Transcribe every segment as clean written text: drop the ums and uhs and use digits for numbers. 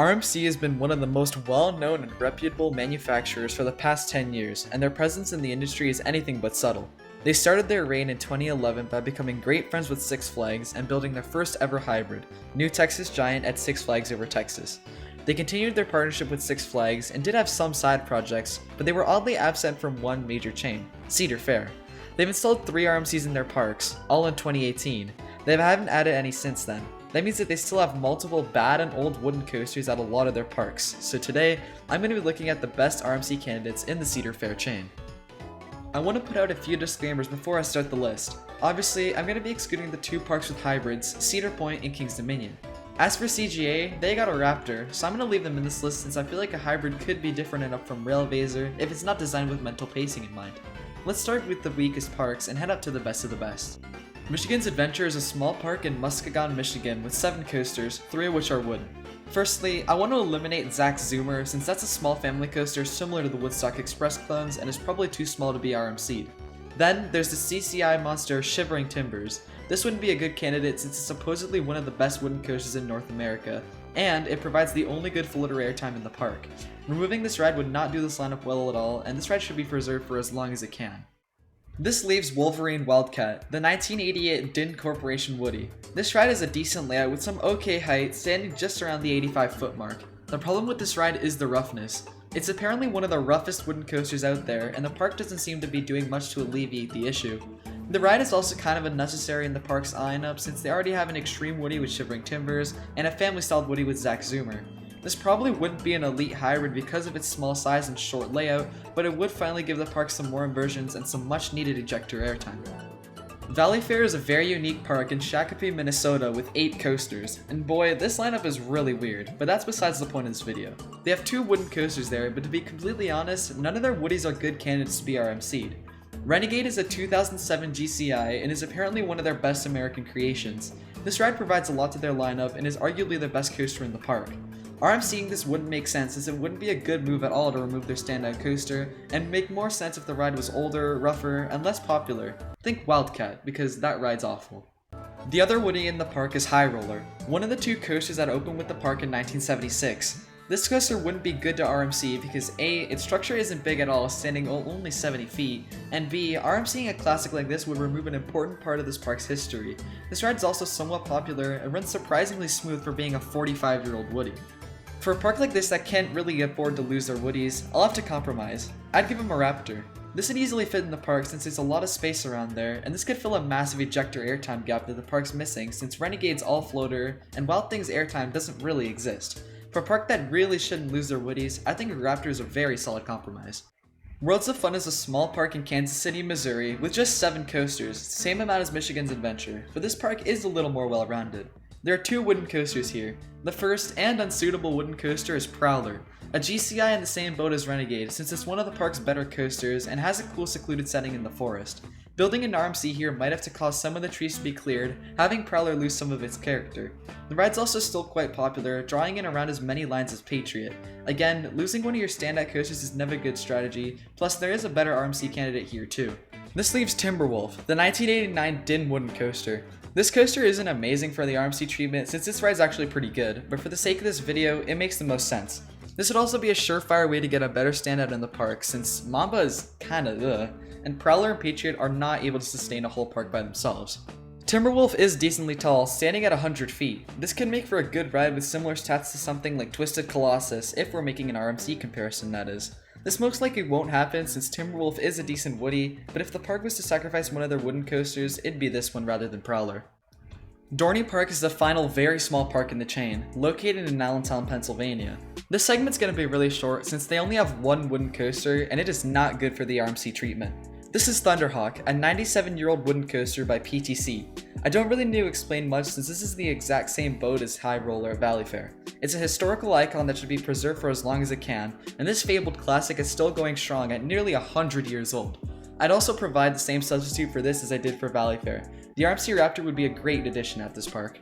RMC has been one of the most well-known and reputable manufacturers for the past 10 years, and their presence in the industry is anything but subtle. They started their reign in 2011 by becoming great friends with Six Flags and building their first ever hybrid, New Texas Giant at Six Flags Over Texas. They continued their partnership with Six Flags and did have some side projects, but they were oddly absent from one major chain, Cedar Fair. They've installed 3 RMCs in their parks, all in 2018. They haven't added any since then. That means that they still have multiple bad and old wooden coasters at a lot of their parks. So today, I'm going to be looking at the best RMC candidates in the Cedar Fair chain. I want to put out a few disclaimers before I start the list. Obviously, I'm going to be excluding the 2 parks with hybrids, Cedar Point and Kings Dominion. As for CGA, they got a Raptor, so I'm going to leave them in this list since I feel like a hybrid could be different enough from Railvaser if it's not designed with mental pacing in mind. Let's start with the weakest parks and head up to the best of the best. Michigan's Adventure is a small park in Muskegon, Michigan with 7 coasters, 3 of which are wooden. Firstly, I want to eliminate Zach Zoomer since that's a small family coaster similar to the Woodstock Express clones and is probably too small to be RMC'd. Then, there's the CCI monster Shivering Timbers. This wouldn't be a good candidate since it's supposedly one of the best wooden coasters in North America, and it provides the only good floater airtime in the park. Removing this ride would not do this lineup well at all, and this ride should be preserved for as long as it can. This leaves Wolverine Wildcat, the 1988 Din Corporation Woody. This ride is a decent layout with some okay height, standing just around the 85-foot mark. The problem with this ride is the roughness. It's apparently one of the roughest wooden coasters out there, and the park doesn't seem to be doing much to alleviate the issue. The ride is also kind of unnecessary in the park's lineup since they already have an extreme Woody with Shivering Timbers and a family-styled Woody with Zach Zoomer. This probably wouldn't be an elite hybrid because of its small size and short layout, but it would finally give the park some more inversions and some much needed ejector airtime. Valley Fair is a very unique park in Shakopee, Minnesota with 8 coasters, and boy, this lineup is really weird, but that's besides the point of this video. They have 2 wooden coasters there, but to be completely honest, none of their Woodies are good candidates to be RMC'd. Renegade is a 2007 GCI and is apparently one of their best American creations. This ride provides a lot to their lineup and is arguably the best coaster in the park. RMCing this wouldn't make sense as it wouldn't be a good move at all to remove their standout coaster, and make more sense if the ride was older, rougher, and less popular. Think Wildcat, because that ride's awful. The other Woody in the park is High Roller, one of the 2 coasters that opened with the park in 1976. This coaster wouldn't be good to RMC because A, its structure isn't big at all, standing only 70 feet, and B, RMCing a classic like this would remove an important part of this park's history. This ride is also somewhat popular and runs surprisingly smooth for being a 45-year-old Woody. For a park like this that can't really afford to lose their Woodies, I'll have to compromise. I'd give them a Raptor. This would easily fit in the park since there's a lot of space around there, and this could fill a massive ejector airtime gap that the park's missing since Renegade's all floater, and Wild Thing's airtime doesn't really exist. For a park that really shouldn't lose their Woodies, I think a Raptor is a very solid compromise. Worlds of Fun is a small park in Kansas City, Missouri with just 7 coasters, same amount as Michigan's Adventure, but this park is a little more well-rounded. There are 2 wooden coasters here. The first and unsuitable wooden coaster is Prowler, a GCI in the same boat as Renegade since it's one of the park's better coasters and has a cool secluded setting in the forest. Building an RMC here might have to cause some of the trees to be cleared, having Prowler lose some of its character. The ride's also still quite popular, drawing in around as many lines as Patriot. Again, losing one of your standout coasters is never a good strategy, plus there is a better RMC candidate here too. This leaves Timberwolf, the 1989 Din wooden coaster. This coaster isn't amazing for the RMC treatment since this ride's actually pretty good, but for the sake of this video, it makes the most sense. This would also be a surefire way to get a better standout in the park since Mamba is kinda and Prowler and Patriot are not able to sustain a whole park by themselves. Timberwolf is decently tall, standing at 100 feet. This could make for a good ride with similar stats to something like Twisted Colossus, if we're making an RMC comparison that is. This most likely won't happen since Timberwolf is a decent Woody, but if the park was to sacrifice one of their wooden coasters, it'd be this one rather than Prowler. Dorney Park is the final very small park in the chain, located in Allentown, Pennsylvania. This segment's going to be really short since they only have 1 wooden coaster and it is not good for the RMC treatment. This is Thunderhawk, a 97-year-old wooden coaster by PTC. I don't really need to explain much since this is the exact same boat as High Roller at Valley Fair. It's a historical icon that should be preserved for as long as it can, and this fabled classic is still going strong at nearly 100 years old. I'd also provide the same substitute for this as I did for Valley Fair. The RMC Raptor would be a great addition at this park.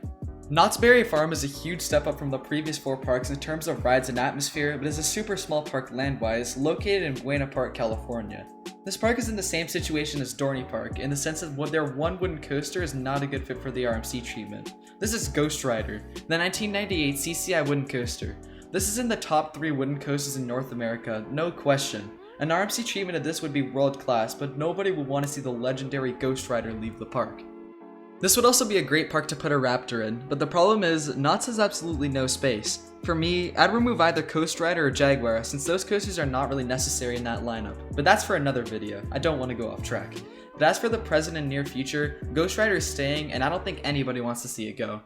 Knott's Berry Farm is a huge step up from the previous 4 parks in terms of rides and atmosphere, but is a super small park land-wise, located in Buena Park, California. This park is in the same situation as Dorney Park, in the sense that their 1 wooden coaster is not a good fit for the RMC treatment. This is Ghost Rider, the 1998 CCI wooden coaster. This is in the top 3 wooden coasters in North America, no question. An RMC treatment of this would be world class, but nobody would want to see the legendary Ghost Rider leave the park. This would also be a great park to put a Raptor in, but the problem is, Knott's has absolutely no space. For me, I'd remove either Coast Rider or Jaguar, since those coasters are not really necessary in that lineup. But that's for another video, I don't want to go off track. But as for the present and near future, Ghost Rider is staying, and I don't think anybody wants to see it go.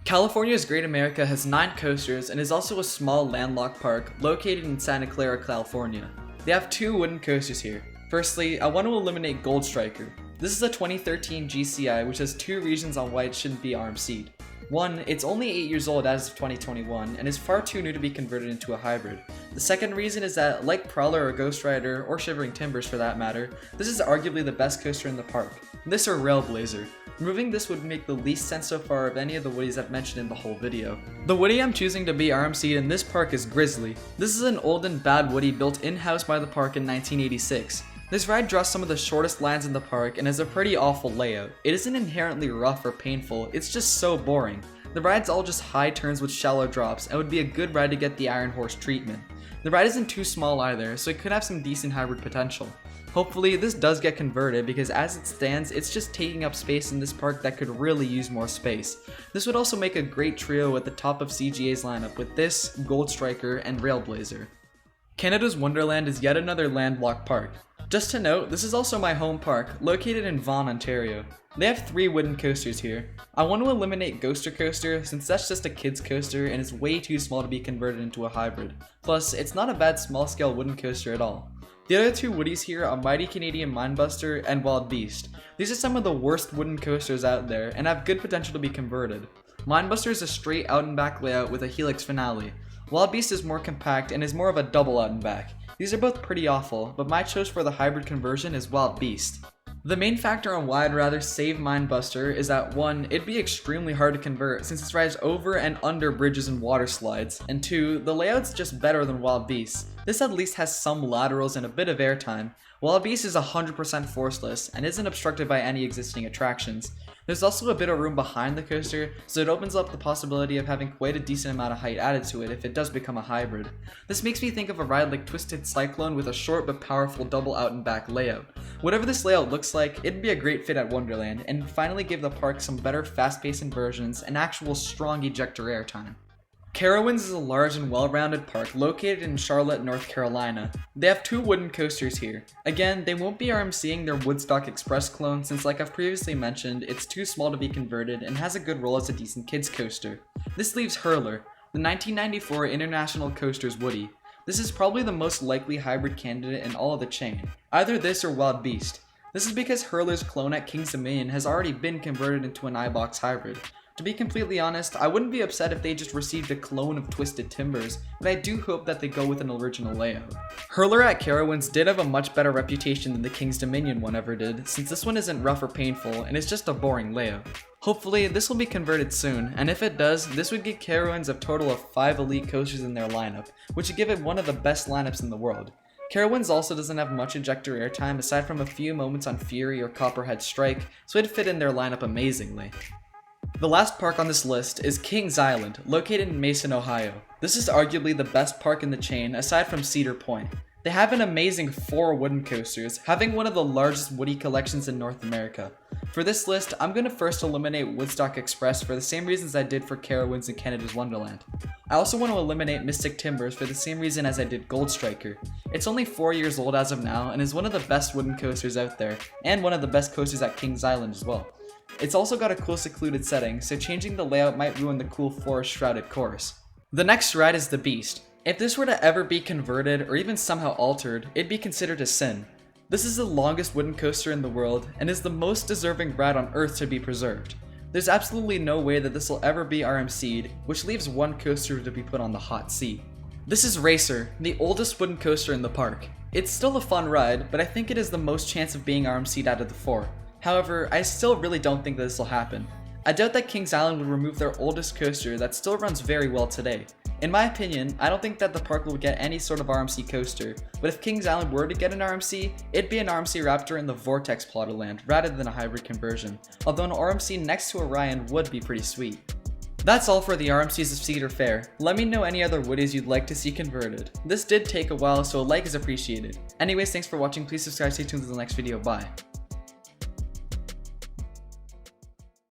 California's Great America has 9 coasters and is also a small landlocked park located in Santa Clara, California. They have 2 wooden coasters here. Firstly, I want to eliminate Gold Striker. This is a 2013 GCI which has 2 reasons on why it shouldn't be RMC'd. One, it's only 8 years old as of 2021 and is far too new to be converted into a hybrid. The second reason is that, like Prowler or Ghost Rider, or Shivering Timbers for that matter, this is arguably the best coaster in the park. This or Railblazer. Removing this would make the least sense so far of any of the Woodies I've mentioned in the whole video. The Woody I'm choosing to be RMC'd in this park is Grizzly. This is an old and bad Woody built in-house by the park in 1986. This ride draws some of the shortest lines in the park and has a pretty awful layout. It isn't inherently rough or painful, it's just so boring. The ride's all just high turns with shallow drops and would be a good ride to get the Iron Horse treatment. The ride isn't too small either, so it could have some decent hybrid potential. Hopefully this does get converted because as it stands, it's just taking up space in this park that could really use more space. This would also make a great trio at the top of CGA's lineup with this, Gold Striker, and Railblazer. Canada's Wonderland is yet another landlocked park. Just to note, this is also my home park, located in Vaughan, Ontario. They have 3 wooden coasters here. I want to eliminate Ghoster Coaster since that's just a kid's coaster and is way too small to be converted into a hybrid. Plus, it's not a bad small scale wooden coaster at all. The other 2 Woodies here are Mighty Canadian Mindbuster and Wild Beast. These are some of the worst wooden coasters out there and have good potential to be converted. Mindbuster is a straight out and back layout with a helix finale. Wild Beast is more compact and is more of a double out and back. These are both pretty awful, but my choice for the hybrid conversion is Wild Beast. The main factor on why I'd rather save Mindbuster is that 1, it'd be extremely hard to convert since it rides over and under bridges and water slides, and 2, the layout's just better than Wild Beast. This at least has some laterals and a bit of airtime. Wild Beast is 100% forceless and isn't obstructed by any existing attractions. There's also a bit of room behind the coaster, so it opens up the possibility of having quite a decent amount of height added to it if it does become a hybrid. This makes me think of a ride like Twisted Cyclone with a short but powerful double out and back layout. Whatever this layout looks like, it'd be a great fit at Wonderland, and finally give the park some better fast-paced inversions and actual strong ejector airtime. Carowind is a large and well-rounded park located in Charlotte, North Carolina. They have 2 wooden coasters here. Again, they won't be RMCing their Woodstock Express clone since, like I've previously mentioned, it's too small to be converted and has a good role as a decent kids coaster. This leaves Hurler, the 1994 International Coasters Woody. This is probably the most likely hybrid candidate in all of the chain, either this or Wild Beast. This is because Hurler's clone at King's Dominion has already been converted into an iBox hybrid. To be completely honest, I wouldn't be upset if they just received a clone of Twisted Timbers, but I do hope that they go with an original layout. Hurler at Carowinds did have a much better reputation than the King's Dominion one ever did, since this one isn't rough or painful, and it's just a boring layout. Hopefully, this will be converted soon, and if it does, this would give Carowinds a total of 5 elite coasters in their lineup, which would give it one of the best lineups in the world. Carowinds also doesn't have much ejector airtime aside from a few moments on Fury or Copperhead Strike, so it'd fit in their lineup amazingly. The last park on this list is Kings Island, located in Mason, Ohio. This is arguably the best park in the chain aside from Cedar Point. They have an amazing 4 wooden coasters, having one of the largest Woody collections in North America. For this list, I'm going to first eliminate Woodstock Express for the same reasons I did for Carowinds and Canada's Wonderland. I also want to eliminate Mystic Timbers for the same reason as I did Gold Striker. It's only 4 years old as of now and is one of the best wooden coasters out there, and one of the best coasters at Kings Island as well. It's also got a cool secluded setting, so changing the layout might ruin the cool forest shrouded course. The next ride is the Beast. If this were to ever be converted or even somehow altered, it'd be considered a sin. This is the longest wooden coaster in the world and is the most deserving ride on Earth to be preserved. There's absolutely no way that this will ever be RMC'd, which leaves one coaster to be put on the hot seat. This is Racer, the oldest wooden coaster in the park. It's still a fun ride, but I think it has the most chance of being RMC'd out of the 4. However, I still really don't think that this will happen. I doubt that Kings Island would remove their oldest coaster that still runs very well today. In my opinion, I don't think that the park will get any sort of RMC coaster, but if Kings Island were to get an RMC, it'd be an RMC Raptor in the Vortex plotted land rather than a hybrid conversion, although an RMC next to Orion would be pretty sweet. That's all for the RMCs of Cedar Fair. Let me know any other woodies you'd like to see converted. This did take a while, so a like is appreciated. Anyways, thanks for watching, please subscribe, stay tuned to the next video, bye.